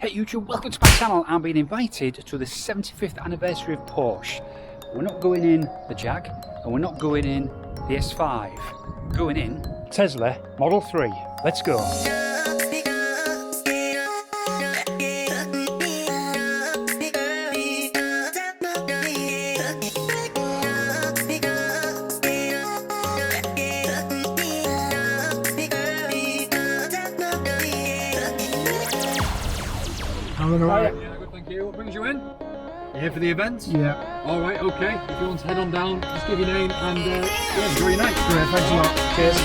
Hey YouTube, welcome to my channel. I'm being invited to the 75th anniversary of Porsche. We're not going in the Jag and we're not going in the S5. We're going in Tesla Model 3. Let's go. Alright. Yeah, good, thank you. What brings you in? You here for the event? Yeah. Alright, okay. If you want to head on down, just give your name and yeah, enjoy your night. Great, thanks a lot. Cheers.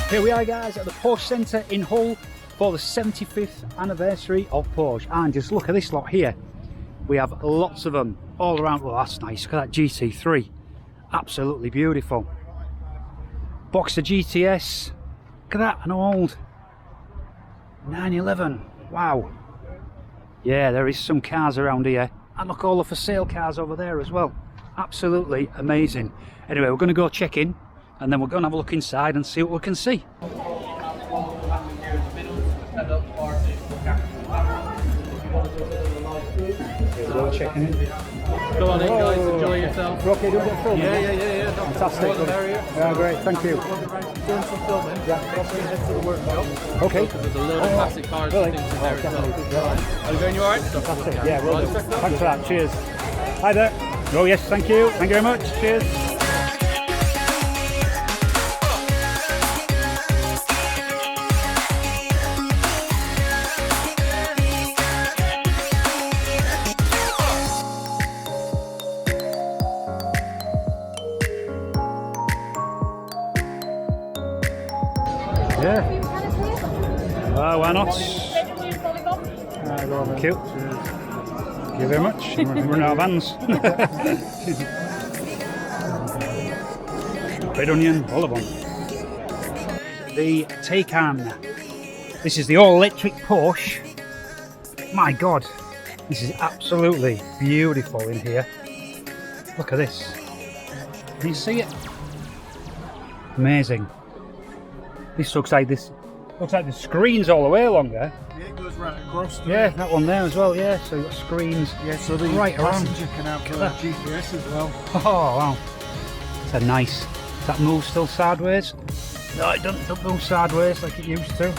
Here we are guys at the Porsche Centre in Hull for the 75th anniversary of Porsche, and just look at this lot here. We have lots of them all around. Well, that's nice. Look at that GT3, absolutely beautiful. Boxer GTS, look at that, an old 911. Wow. Yeah, there is some cars around here, and look, all the for sale cars over there as well. Absolutely amazing. Anyway, we're going to go check in and then we're going to have a look inside and see what we can see. Checking in. Go on in, guys. Enjoy yourself. We're okay doing a film? Yeah. Fantastic. Yeah, great. Thank you. Doing some filming. Yeah. Head to the workshop. Okay. Because there's a load of classic cars Really? and things in there as well. Yeah. Are you going? You alright? Fantastic. Yeah, well done. Thanks for that. Cheers. Hi there. Oh yes, thank you. Thank you very much. Cheers. Yeah. Why not? Thank you. Thank you very much. We're running out of hands. Red onion, all of them. The Taycan. This is the all-electric Porsche. My God, this is absolutely beautiful in here. Look at this. Can you see it? Amazing. This looks like the screens all the way along there. Yeah, it goes right across. Yeah, that one there as well, yeah. So you've got screens. Yeah, so the right around. passenger can have GPS as well. Oh wow. It's a nice. Does that move still sideways? No, it don't move sideways like it used to.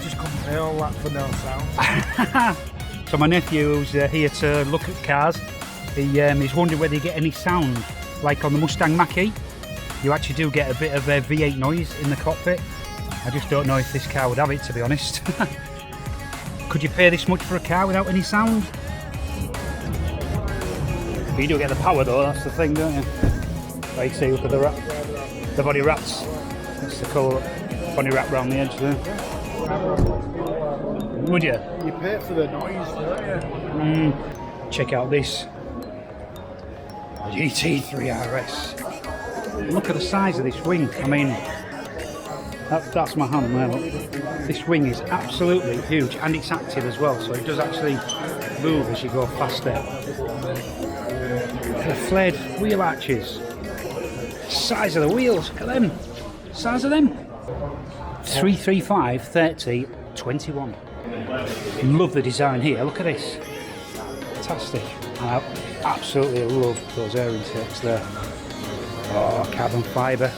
Just couldn't pay all that for no sound. So my nephew, who's here to look at cars, he's wondering whether you get any sound like on the Mustang Mach-E. You actually do get a bit of V8 noise in the cockpit. I just don't know if this car would have it, to be honest. Could you pay this much for a car without any sound? But you do get the power though, that's the thing, don't you? Like you say, look at the body wraps. That's the cool body wrap round the edge there. Would you? You pay for the noise, don't you? Check out this GT3 RS. Look at the size of this wing. I mean, that's my hand there. Look. This wing is absolutely huge, and it's active as well, so it does actually move as you go faster. The flared wheel arches. Size of the wheels, look at them. Size of them. 335 30 21. Love the design here. Look at this. Fantastic. And I absolutely love those air intakes there. Oh, carbon fibre.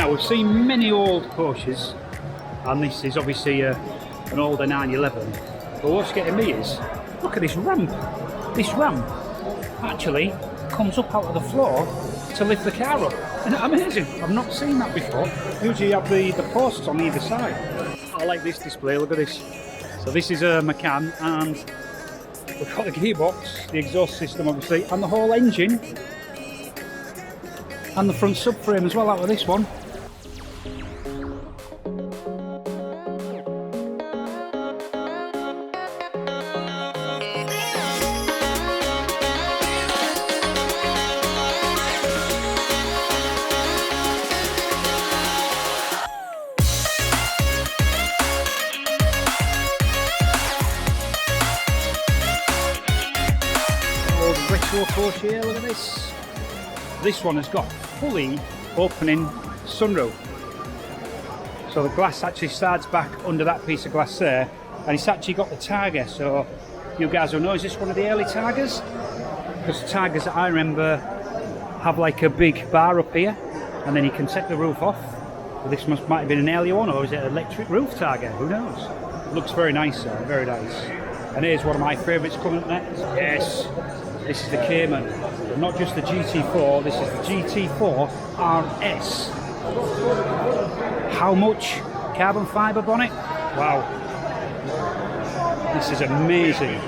We've seen many old Porsches, and this is obviously an older 911. But what's getting me is, look at this ramp. This ramp actually comes up out of the floor to lift the car up. Isn't that amazing? I've not seen that before. Usually you have the posts on either side. I like this display, look at this. So this is a Macan, and we've got the gearbox, the exhaust system obviously, and the whole engine, and the front subframe as well out of this one. Retro Porsche here, look at this. This one has got fully opening sunroof. So the glass actually slides back under that piece of glass there, and it's actually got the Tiger. So you guys will know, is this one of the early Tigers? Because the Tigers that I remember have like a big bar up here, and then you can take the roof off. But this might have been an earlier one, or is it an electric roof Tiger? Who knows? It looks very nice, very nice. And here's one of my favourites coming up next. Yes. This is the Cayman, not just the GT4, this is the GT4 RS. How much carbon fibre bonnet? Wow, this is amazing.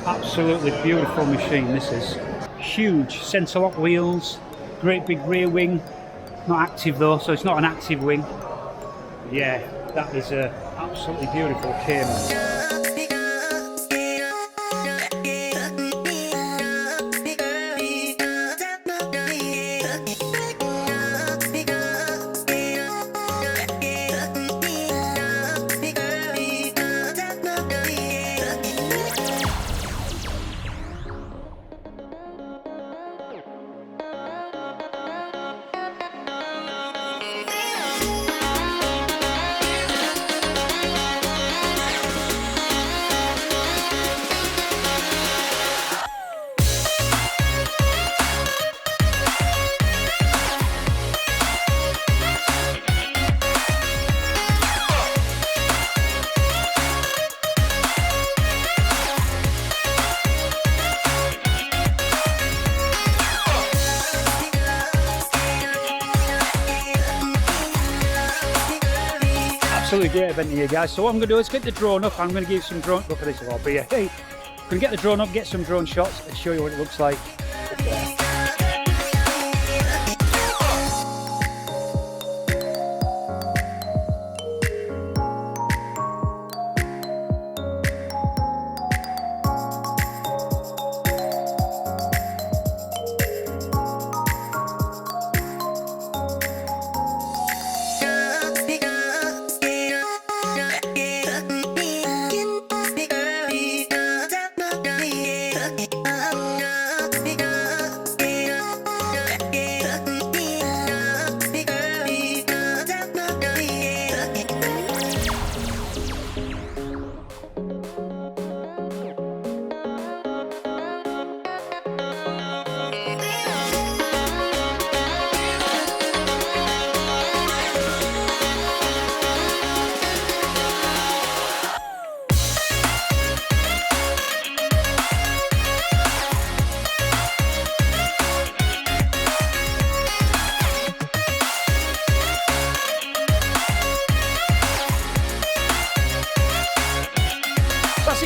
Absolutely beautiful machine this is. Huge centre lock wheels, great big rear wing, not active though, so it's not an active wing. Yeah, that is a absolutely beautiful Cayman. Absolutely great event here, guys. So what I'm going to do is get the drone up. I'm going to give you some drone. Look at this, I'll be here. Hey, I'm going to get the drone up, get some drone shots, and show you what it looks like.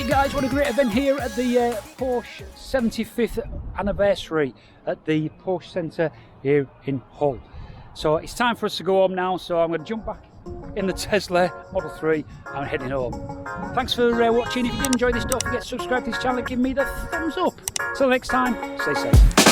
Guys, what a great event here at the Porsche 75th anniversary at the Porsche Centre here in Hull. So it's time for us to go home now, so I'm going to jump back in the Tesla Model 3 and heading home. Thanks for watching. If you did enjoy this, don't forget to subscribe to this channel and give me the thumbs up. Till next time, stay safe.